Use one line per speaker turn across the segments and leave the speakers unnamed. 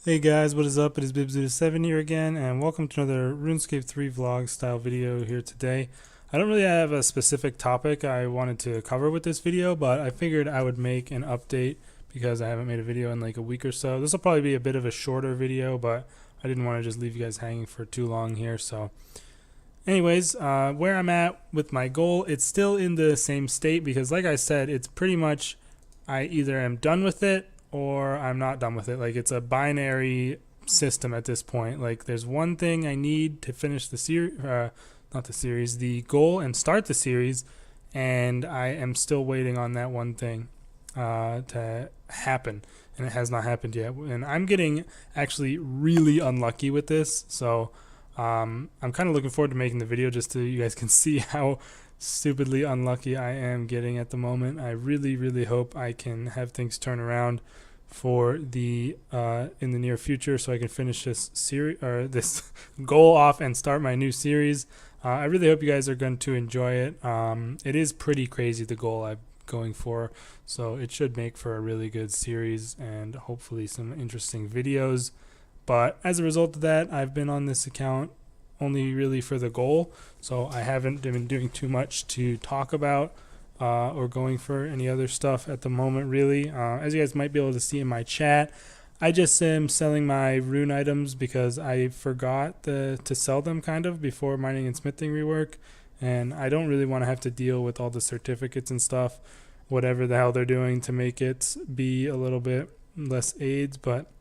Hey guys, what is up? It is Bibs7 here again, and welcome to another RuneScape 3 vlog style video here today. I don't really have a specific topic I wanted to cover with this video, but I figured I would make an update because I haven't made a video in like a week or so. This will probably be a bit of a shorter video, but I didn't want to just leave you guys hanging for too long here. So anyways, where I'm at with my goal, it's still in the same state because like I said, it's pretty much I either am done with it or I'm not done with it. Like, it's a binary system at this point. Like, there's one thing I need to finish the series, not the series, the goal and start the series, and I am still waiting on that one thing to happen, and it has not happened yet. And I'm getting actually really unlucky with this, so I'm kind of looking forward to making the video just so you guys can see how stupidly unlucky I am getting at the moment. I really hope I can have things turn around for the in the near future so I can finish this series or this goal off and start my new series. I really hope you guys are going to enjoy it. It is pretty crazy, the goal I'm going for, so it should make for a really good series and hopefully some interesting videos. But as a result of that, I've been on this account only really for the goal, so I haven't been doing too much to talk about or going for any other stuff at the moment, really. As you guys might be able to see in my chat, I just am selling my rune items because I forgot to sell them kind of before mining and smithing rework, and I don't really want to have to deal with all the certificates and stuff, whatever the hell they're doing to make it be a little bit less AIDS. But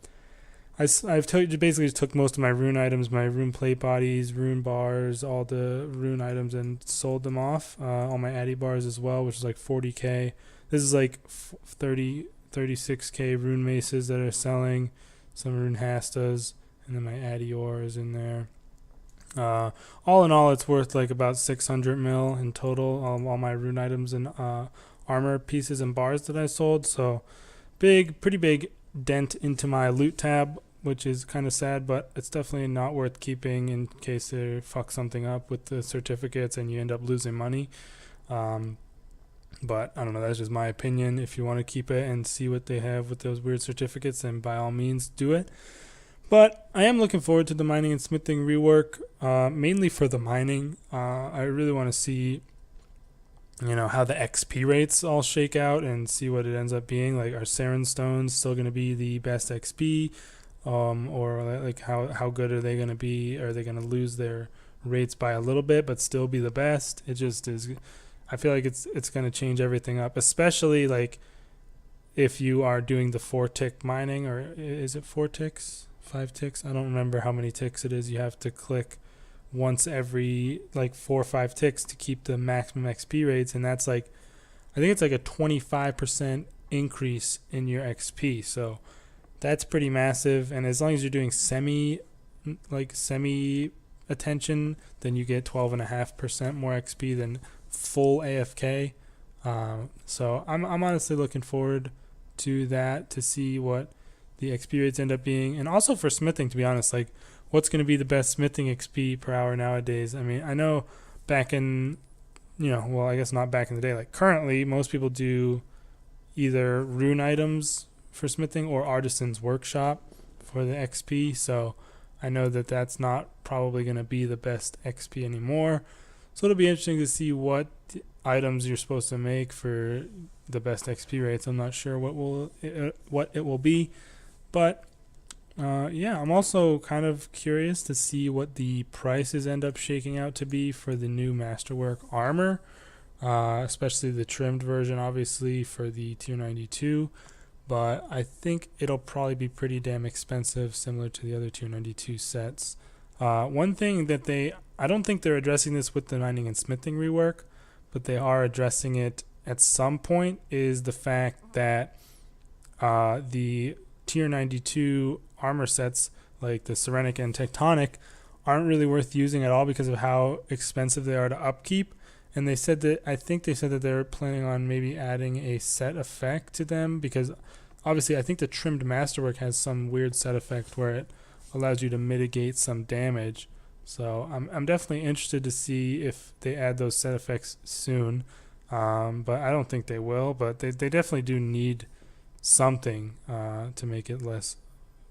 I've basically just took most of my rune items, my rune plate bodies, rune bars, all the rune items, and sold them off. All my addy bars as well, which is like 40k. This is like 36k rune maces that are selling, some rune hastas, and then my addy ore is in there. All in all, it's worth like about 600 mil in total. All my rune items and armor pieces and bars that I sold. So pretty big dent into my loot tab, which is kind of sad, but it's definitely not worth keeping in case they fuck something up with the certificates and you end up losing money. But I don't know, that's just my opinion. If you want to keep it and see what they have with those weird certificates, then by all means do it. But I am looking forward to the mining and smithing rework, mainly for the mining. I really want to see how the XP rates all shake out and see what it ends up being. Like, are Saren stones still going to be the best XP? Or like how good are they going to be? Are they going to lose their rates by a little bit but still be the best? It just is. I feel like it's going to change everything up, especially like if you are doing the 4-tick mining, or is it 4 ticks? 5 ticks? I don't remember how many ticks it is. You have to click once every like 4 or 5 ticks to keep the maximum XP rates, and that's like, I think it's like a 25% increase in your XP. So that's pretty massive, and as long as you're doing semi attention, then you get 12.5% more XP than full AFK. So I'm honestly looking forward to that, to see what the XP rates end up being, and also for smithing, to be honest, like what's going to be the best smithing XP per hour nowadays. I mean, I know back in, well, I guess not back in the day, like currently most people do either rune items for smithing or artisan's workshop for the XP. So I know that that's not probably going to be the best XP anymore. So it'll be interesting to see what items you're supposed to make for the best XP rates. I'm not sure what it will be, but yeah, I'm also kind of curious to see what the prices end up shaking out to be for the new Masterwork armor, especially the trimmed version, obviously, for the tier 92. But I think it'll probably be pretty damn expensive, similar to the other tier 92 sets. One thing that I don't think they're addressing this with the mining and smithing rework, but they are addressing it at some point, is the fact that the tier 92 armor sets like the Serenic and Tectonic aren't really worth using at all because of how expensive they are to upkeep. And they said that, I think they said that they're planning on maybe adding a set effect to them, because obviously I think the trimmed masterwork has some weird set effect where it allows you to mitigate some damage. So I'm definitely interested to see if they add those set effects soon. But I don't think they will, but they definitely do need something to make it less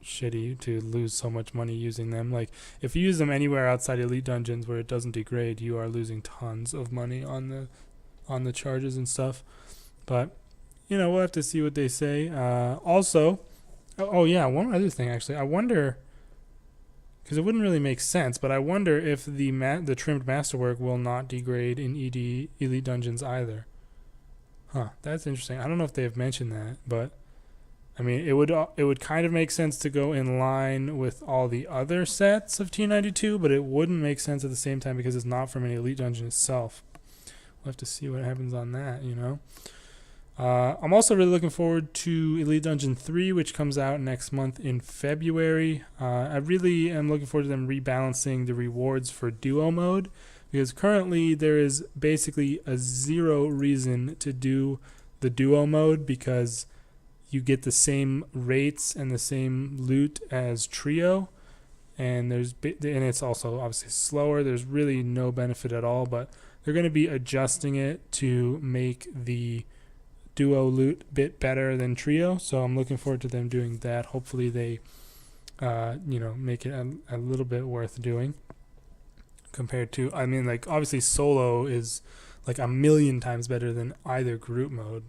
shitty to lose so much money using them. Like, if you use them anywhere outside Elite Dungeons where it doesn't degrade, you are losing tons of money on the charges and stuff. But we'll have to see what they say. Also, oh yeah, one other thing actually. I wonder, because it wouldn't really make sense, but I wonder if the trimmed masterwork will not degrade in Elite Dungeons either. Huh, that's interesting. I don't know if they have mentioned that, but I mean, it would kind of make sense to go in line with all the other sets of Tier 92, but it wouldn't make sense at the same time because it's not from an Elite Dungeon itself. We'll have to see what happens on that, I'm also really looking forward to Elite Dungeon 3, which comes out next month in February. I really am looking forward to them rebalancing the rewards for duo mode, because currently there is basically a zero reason to do the duo mode, because you get the same rates and the same loot as trio, and it's also obviously slower. There's really no benefit at all, but they're going to be adjusting it to make the duo loot a bit better than trio, so I'm looking forward to them doing that. Hopefully they make it a little bit worth doing compared to, I mean, like, obviously solo is like a million times better than either group mode.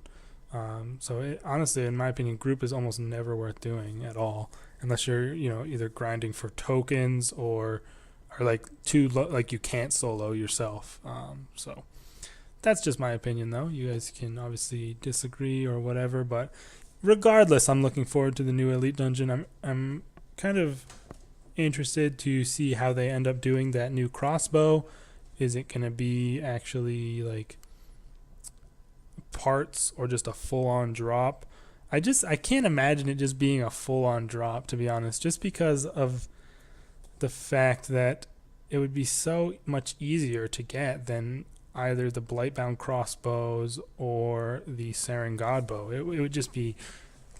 So honestly, in my opinion, group is almost never worth doing at all, unless you're either grinding for tokens or like you can't solo yourself. So that's just my opinion, though. You guys can obviously disagree or whatever, but regardless, I'm looking forward to the new Elite Dungeon. I'm kind of interested to see how they end up doing that new crossbow. Is it going to be actually like parts or just a full-on drop? I can't imagine it just being a full-on drop, to be honest, just because of the fact that it would be so much easier to get than either the Blightbound crossbows or the Saren God bow. It would just be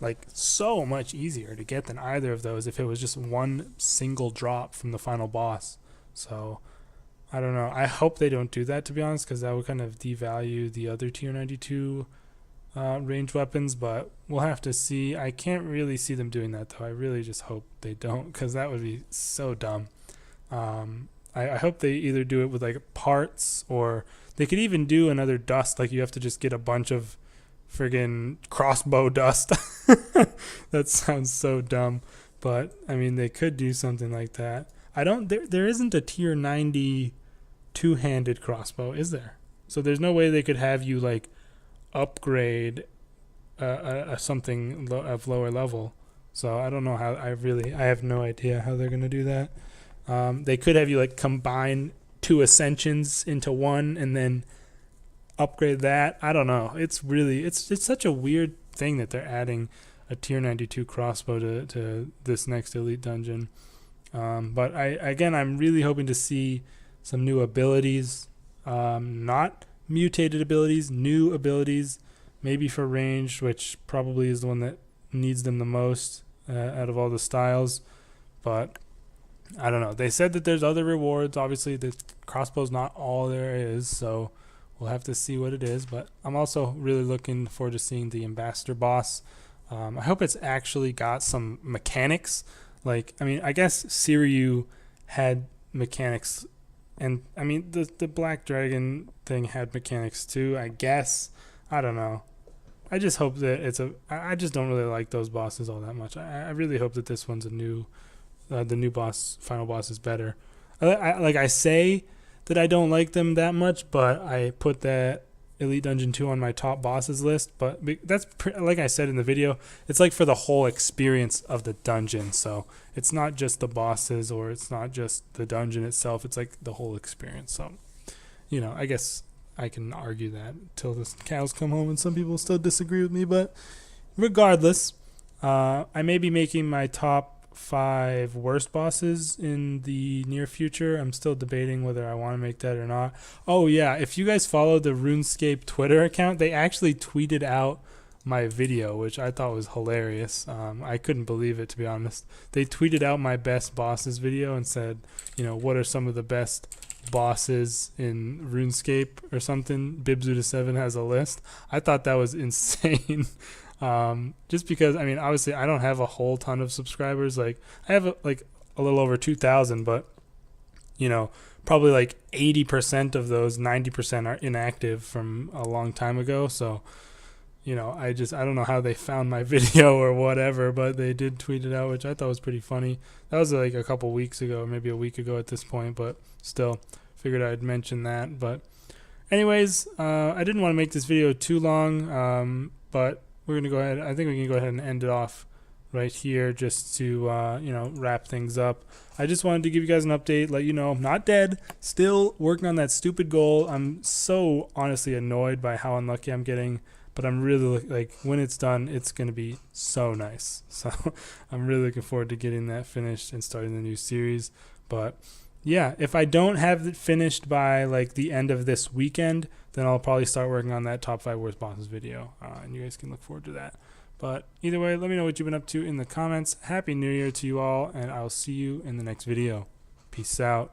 like so much easier to get than either of those if it was just one single drop from the final boss. So I don't know. I hope they don't do that, to be honest, because that would kind of devalue the other Tier 92 range weapons, but we'll have to see. I can't really see them doing that, though. I really just hope they don't, because that would be so dumb. I hope they either do it with like parts, or they could even do another dust, like you have to just get a bunch of friggin' crossbow dust. That sounds so dumb, but I mean, they could do something like that. There isn't a Tier 90 two-handed crossbow, is there? So there's no way they could have you like upgrade something of lower level. So I don't know how. I have no idea how they're gonna do that. They could have you like combine two ascensions into one and then upgrade that. I don't know. It's such a weird thing that they're adding a Tier 92 crossbow to this next Elite Dungeon. But I'm really hoping to see some new abilities, not mutated abilities, new abilities, maybe for ranged, which probably is the one that needs them the most out of all the styles. But I don't know. They said that there's other rewards. Obviously, the crossbow's not all there is, so we'll have to see what it is. But I'm also really looking forward to seeing the Ambassador boss. I hope it's actually got some mechanics. Like, I mean, I guess Siryu had mechanics, and I mean, the Black Dragon thing had mechanics too, I guess. I don't know. I just hope that I just don't really like those bosses all that much. I really hope that this one's the new final boss is better. I say that I don't like them that much, but I put that Elite Dungeon 2 on my top bosses list. But that's like I said in the video, it's like for the whole experience of the dungeon. So it's not just the bosses, or it's not just the dungeon itself. It's like the whole experience. So, I guess I can argue that till the cows come home, and some people still disagree with me. But regardless, I may be making my top 5 worst bosses in the near future. I'm still debating whether I want to make that or not. Oh yeah, if you guys follow the RuneScape Twitter account, they actually tweeted out my video, which I thought was hilarious. I couldn't believe it, to be honest. They tweeted out my best bosses video and said, what are some of the best bosses in RuneScape or something. Bibzuda7 has a list. I thought that was insane. Just because, I mean, obviously I don't have a whole ton of subscribers. Like I have a little over 2,000, but you know, probably like 80% of those, 90% are inactive from a long time ago. So, you know, I don't know how they found my video or whatever, but they did tweet it out, which I thought was pretty funny. That was like a couple weeks ago, maybe a week ago at this point, but still figured I'd mention that. But anyways, I didn't want to make this video too long, but we're going to go ahead. I think we can go ahead and end it off right here just to, you know, wrap things up. I just wanted to give you guys an update, let you know I'm not dead, still working on that stupid goal. I'm so honestly annoyed by how unlucky I'm getting, but I'm really like, when it's done, it's going to be so nice. So I'm really looking forward to getting that finished and starting the new series. But yeah, if I don't have it finished by like the end of this weekend, then I'll probably start working on that top 5 worst bosses video, and you guys can look forward to that. But either way, let me know what you've been up to in the comments. Happy New Year to you all, and I'll see you in the next video. Peace out.